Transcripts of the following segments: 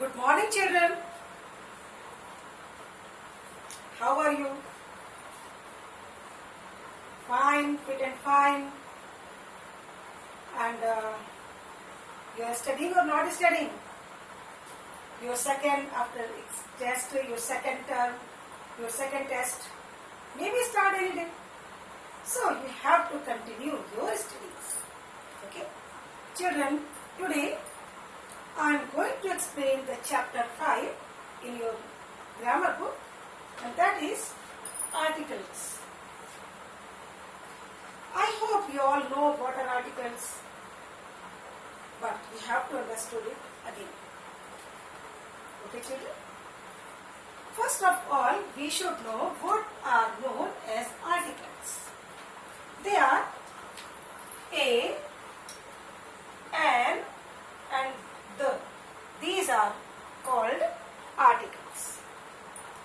Good morning, children. How are you? Fine, fit and fine. And you are studying or not studying? Your second after test, your second term, your second test. Maybe start any day. So you have to continue your studies. Okay, children. Today I am going to explain the chapter 5 in your grammar book, and that is articles. I hope you all know what are articles, but you have to understand it again. Okay, children? First of all, we should know what are known as articles. They are a, an, and the. These are called articles,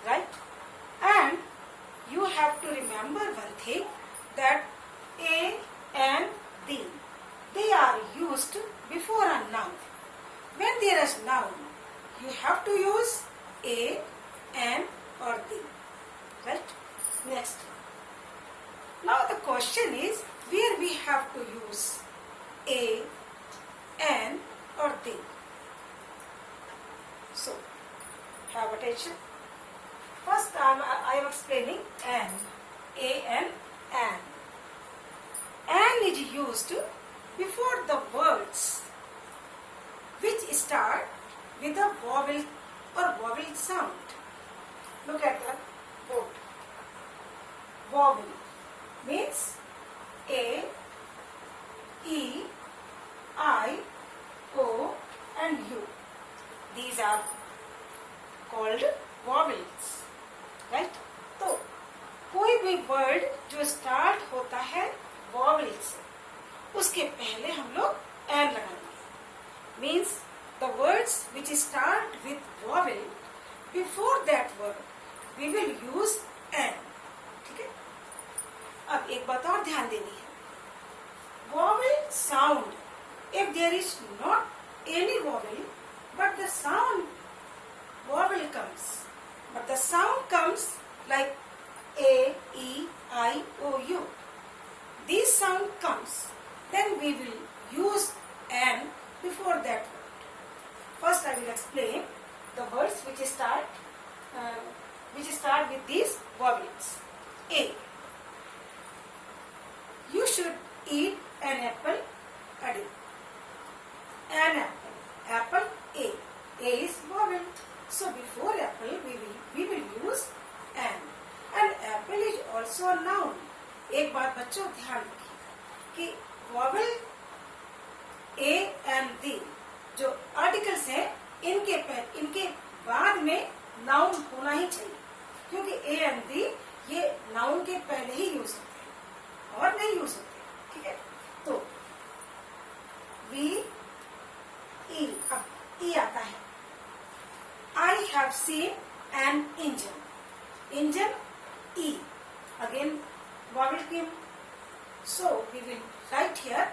right? And you have to remember one thing, that a, and the, they are used before a noun. When there is noun, you have to use a, an, or the, right? Next. Now the question is, where we have to use a, an, or the. So, have attention. First I am explaining an. A-N, an. An is used before the words which start with a vowel or vowel sound. Look at the board. Vowel means A, E, I, O and U. These are called vowels, right? तो कोई भी word जो start होता है vowel से, उसके पहले हम लोग एन लगाएंगे. Means the words which start with vowel, before that word we will use an. ठीक है. अब एक बात और ध्यान देनी है. Vowel sound, if there is not any vowel but the sound vowel comes, but the sound comes like A, E, I, O, U. This sound comes, then we will use an before that word. First I will explain the words which start with these vowels. A. You should eat an apple a day. An apple. Apple A. A is vowel. So before apple we will use an. And apple is also a noun. एक बात बच्चों ध्यान रखिए कि vowel A and the जो articles हैं, इनके बाद में noun होना ही चाहिए, क्योंकि A and the ये noun के पहले ही यूज होते हैं और नहीं यूज होते. ठीक है. तो we E, अब E आता है. I have seen an engine. Engine E. Again vowel came. So we will write here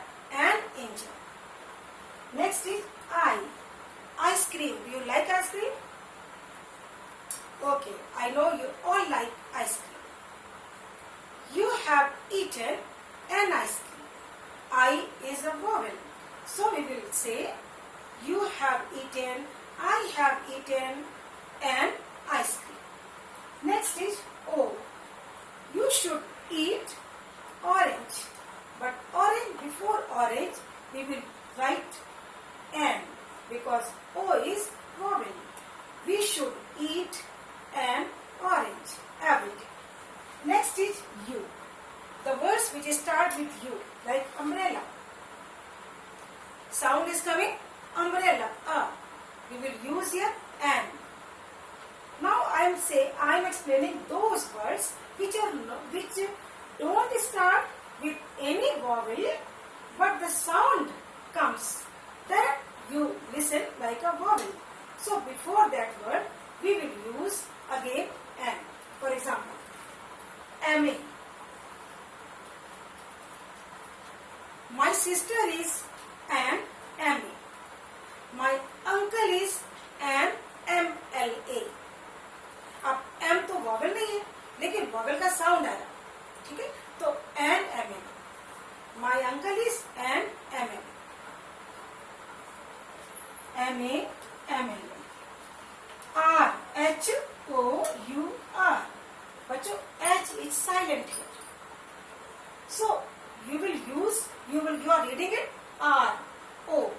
an engine. Next is I. Ice cream. Do you like ice cream? Okay, I know you all like ice cream. You have eaten an ice cream. I is a vowel. So we will say you have eaten, I have eaten an ice cream. Next is O. You should eat orange. But orange, before orange, we will write an, because O is vowel. We should eat an orange every day. Next is U. The words which start with U, like umbrella. Sound is coming. Umbrella, we will use here an. Now I am explaining those words which don't start with any vowel, but the sound comes. That you listen like a vowel. So before that word, we will use again an. For example, MA. My sister is an MA. My uncle is an MAML, R, HOUR. बच्चों H is silent here. So you are reading it R, O.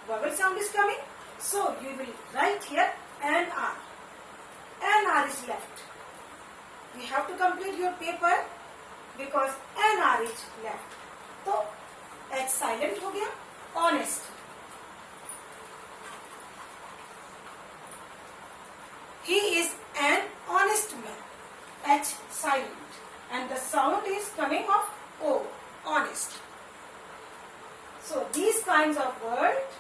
Vowel sound is coming. So you will write here NR. NR is left. You have to complete your paper because NR is left. तो H silent हो गया. Honest. He is an honest man. H silent. And the sound is coming of O. Honest. So these kinds of words,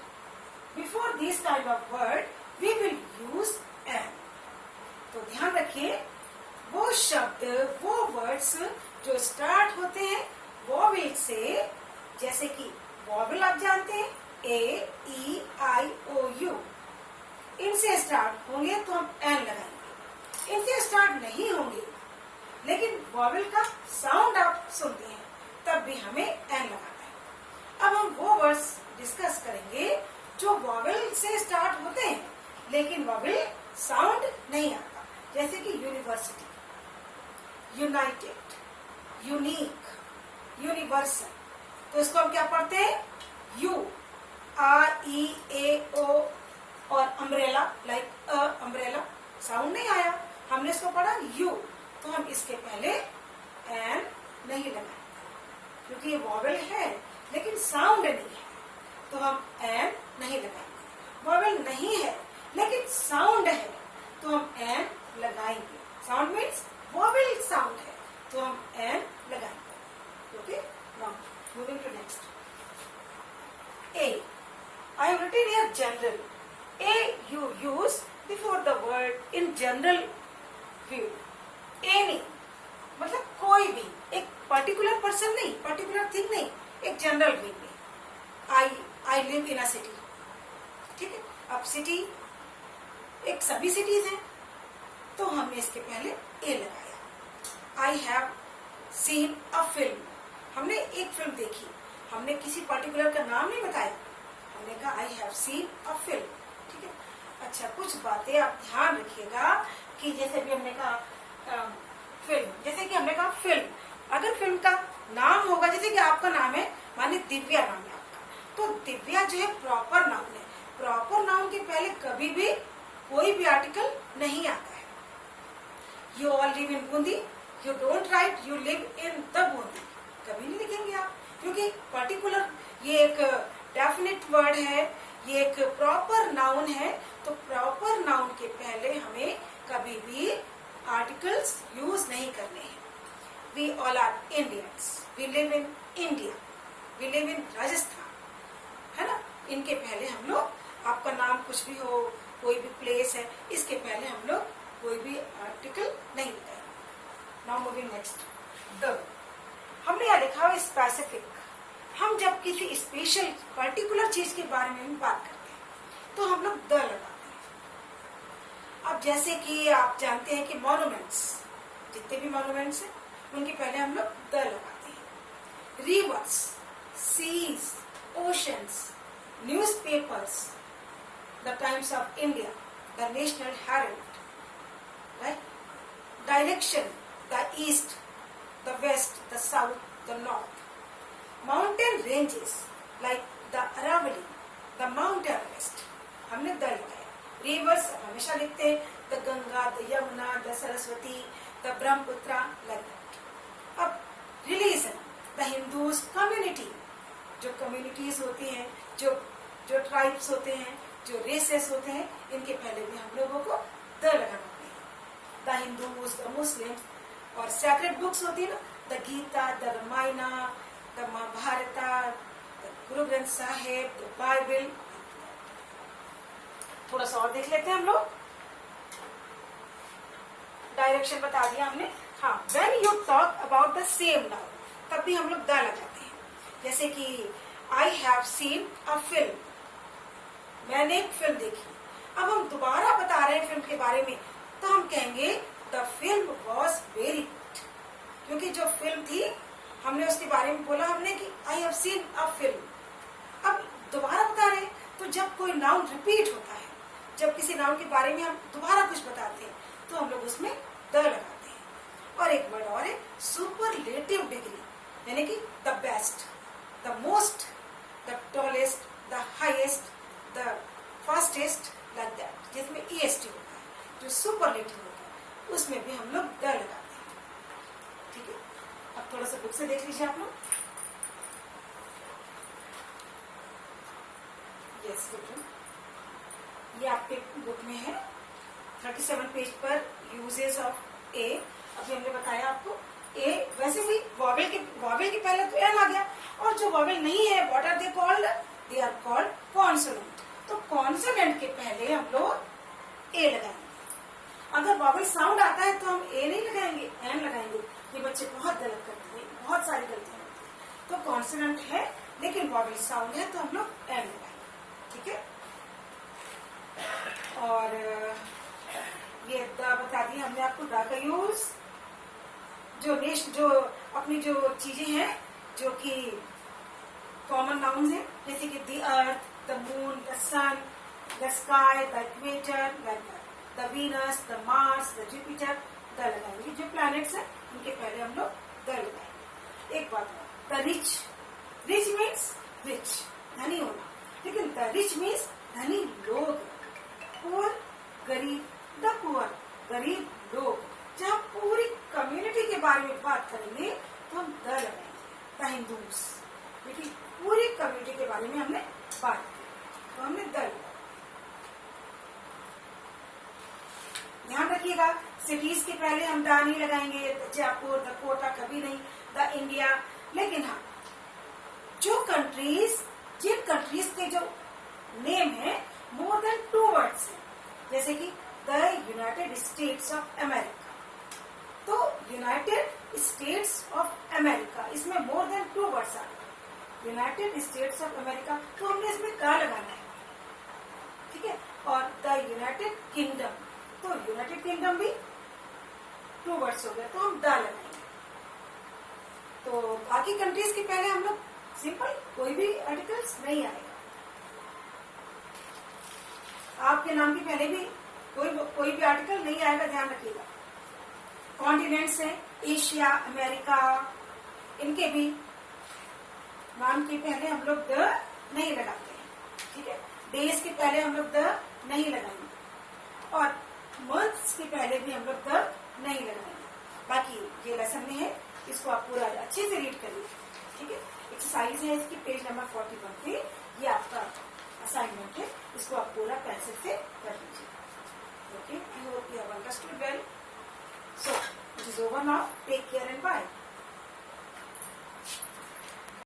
before these kind of word, we will use an. तो ध्यान रखिए वो शब्द, वो words जो start होते हैं vowel से, जैसे कि वॉवेल आप जानते हैं AEIOU, इनसे स्टार्ट होंगे तो हम एन लगाएंगे. इनसे स्टार्ट नहीं होंगे लेकिन वॉवेल का साउंड आप सुनते हैं तब भी हमें एन लगाना है. अब हम वो वर्ड्स डिस्कस करेंगे जो वॉवेल से स्टार्ट होते हैं लेकिन वॉवेल साउंड नहीं आता, जैसे कि यूनिवर्सिटी, यूनाइटेड, यूनिक, यूनिवर्सल. तो इसको हम क्या पढ़ते हैं UREAO. और अम्ब्रेला, लाइक अम्ब्रेला, साउंड नहीं आया, हमने इसको पढ़ा यू, तो हम इसके पहले एन नहीं लगाएंगे क्योंकि ये वॉवेल है लेकिन साउंड नहीं है, तो हम एन नहीं लगाएंगे. वॉवेल नहीं है लेकिन साउंड है तो हम एन लगाएंगे. साउंड मीन्स वॉवेल साउंड है तो हम एन लगाएंगे. Okay, now moving to next. A, I have written here general. A you use before the word in general view. Any मतलब कोई भी, एक पर्टिकुलर पर्सन नहीं, पर्टिकुलर थिंग नहीं, एक जनरल वे में. I live in a city. ठीक है, अब सिटी एक सभी सिटीज हैं तो हमने इसके पहले ए लगाया. I have seen a film. हमने एक फिल्म देखी, हमने किसी पर्टिकुलर का नाम नहीं बताया, हमने कहा I have seen a film. ठीक है. अच्छा, कुछ बातें आप ध्यान रखिएगा कि जैसे भी हमने कहा फिल्म, जैसे कि हमने कहा फिल्म, अगर फिल्म का नाम होगा, जैसे कि आपका नाम है, माने दिव्या नाम है आपका, तो दिव्या जो है प्रॉपर नाउन है. प्रॉपर नाउन के पहले कभी भी कोई भी आर्टिकल नहीं आता है. You all live in Bundi, you don't write you live in the Bundi, कभी नहीं लिखेंगे आप, क्योंकि पर्टिकुलर ये एक डेफिनेट वर्ड है, ये एक प्रॉपर नाउन है. तो प्रॉपर नाउन के पहले हमें कभी भी आर्टिकल्स यूज नहीं करने हैं. We all are Indians, we live in India, we live in Rajasthan, है ना. इनके पहले हम लोग, आपका नाम कुछ भी हो, कोई भी प्लेस है, इसके पहले हम लोग कोई भी आर्टिकल नहीं लगाएंगे. Now moving next. द, हमने यहाँ लिखा हुआ स्पेसिफिक. हम जब किसी स्पेशल पर्टिकुलर चीज के बारे में बात करते हैं तो हम लोग द लगाते हैं. अब जैसे कि आप जानते हैं कि मॉन्यूमेंट्स, जितने भी मॉन्यूमेंट्स हैं उनके पहले हम लोग द लगाते हैं. Rivers, seas, oceans, newspapers, the Times of India, the National Herald, right. Direction, the east, the west, the south, the north. Mountain ranges like the Aravalli, the Mount Everest, हमने द लगाया. Rivers हमेशा लिखते हैं the Ganga, the Yamuna, the Saraswati, the Brahmaputra, like that. अब religion, the Hindus community, जो communities होती हैं, जो ट्राइब्स होते हैं, जो रेसेस होते हैं, इनके पहले भी हम लोगों को द लगाना पड़ेगा. The Hindus, the Muslims. और सैक्रेड बुक्स होती है ना, the Gita, the Ramayana, the Mahabharata, the Guru Granth Sahib, the Bible. थोड़ा सा और देख लेते हैं हम लोग. डायरेक्शन बता दिया हमने. हाँ, when you talk about the same noun, तब भी हम लोग द लगाते हैं. जैसे कि I have seen a film, मैंने एक फिल्म देखी. अब हम दोबारा बता रहे हैं फिल्म के बारे में तो हम कहेंगे the film was very good, क्योंकि जो फिल्म थी हमने उसके बारे में बोला हमने कि I have seen a film. अब दोबारा बता रहे हैं तो जब कोई कोई नाउन रिपीट होता है, जब किसी नाउन के बारे में हम दोबारा कुछ बताते हैं तो हम लोग उसमें द लगाते हैं। और एक वर्ड और है सुपरलेटिव डिग्री, यानी कि the best, the most, the tallest, the highest, the fastest, like that, जिसमें EST होता है, जो सुपरलेटिव होता है उसमें भी हम लोग द लगाते हैं। ठीक है, अब थोड़ा सा बुक से देख लीजिए आप लोग। यस चिल्ड्रन, ये आपके बुक में है 37 पेज पर यूजेस ऑफ ए। अभी हमने बताया आपको ए, वैसे भी वॉवेल के पहले तो एन आ गया, और जो वॉवेल नहीं है what are they called, they are called consonant. तो कॉन्सोनेंट के पहले हम लोग ए लगाएंगे। अगर वॉवेल साउंड आता है तो हम ए नहीं लगाएंगे, एन लगाएंगे। ये बच्चे बहुत गलत करते हैं, बहुत सारी गलतियां होती है। तो कॉन्सोनेंट है लेकिन वॉवेल साउंड है तो हम लोग एन लगाएंगे। ठीक है, और ये द बता दी हमने आपको, द का यूज जो अपनी जो चीजें हैं जो कि कॉमन नाउन्स हैं, जैसे कि the earth, the moon, the sun, the sky, the equator, the Venus, the Mars, the Jupiter, the लगाएंगे। जो प्लैनेट्स हैं उनके पहले हम लोग द लगाएंगे। एक बात और, the rich, rich means rich, धनी होना, लेकिन द रिच मीन्स धनी लोग, पुअर गरीब, द पुअर गरीब लोग। जहाँ पूरी कम्युनिटी के बारे में बात करेंगे तो हम द लगाएंगे, द हिंदूस, क्योंकि पूरी कम्युनिटी के बारे में हमने बात की तो हमने द लगाया। ध्यान रखिएगा, सिटीज के पहले हम द नहीं लगाएंगे, जयपुर, द कोटा कभी नहीं, द इंडिया। लेकिन हाँ, जो कंट्रीज, जिन कंट्रीज के जो नेम है मोर देन 2 वर्ड्स है, जैसे कि the United states of America, तो यूनाइटेड स्टेट्स ऑफ अमेरिका, इसमें मोर देन 2 वर्ड्स आ गए, यूनाइटेड स्टेट्स ऑफ अमेरिका, तो हमने इसमें का लगाना है। ठीक है, और द यूनाइटेड किंगडम, तो यूनाइटेड किंगडम भी 2 वर्ड्स हो गए तो हम द लगाएंगे। तो बाकी कंट्रीज के पहले हम लोग सिंपल कोई भी आर्टिकल्स नहीं आएगा। आपके नाम के पहले भी कोई भी आर्टिकल नहीं आएगा, ध्यान रखिएगा। कॉन्टिनेंट्स हैं एशिया, अमेरिका, इनके भी नाम के पहले हम लोग द नहीं लगाते हैं। ठीक है, डेज के पहले हम लोग द नहीं लगाएंगे, और मंथ्स के पहले भी हम लोग द नहीं लगाएंगे। बाकी ये लेसन में है, इसको आप पूरा अच्छे से रीड करिए। ठीक है, एक्सरसाइज है इसकी पेज नंबर 41 पे, ये आपका असाइनमेंट है, इसको आप पूरा पेंसिल से कर लीजिए। Okay, I hope you have understood well. So, it is over now. Take care and bye.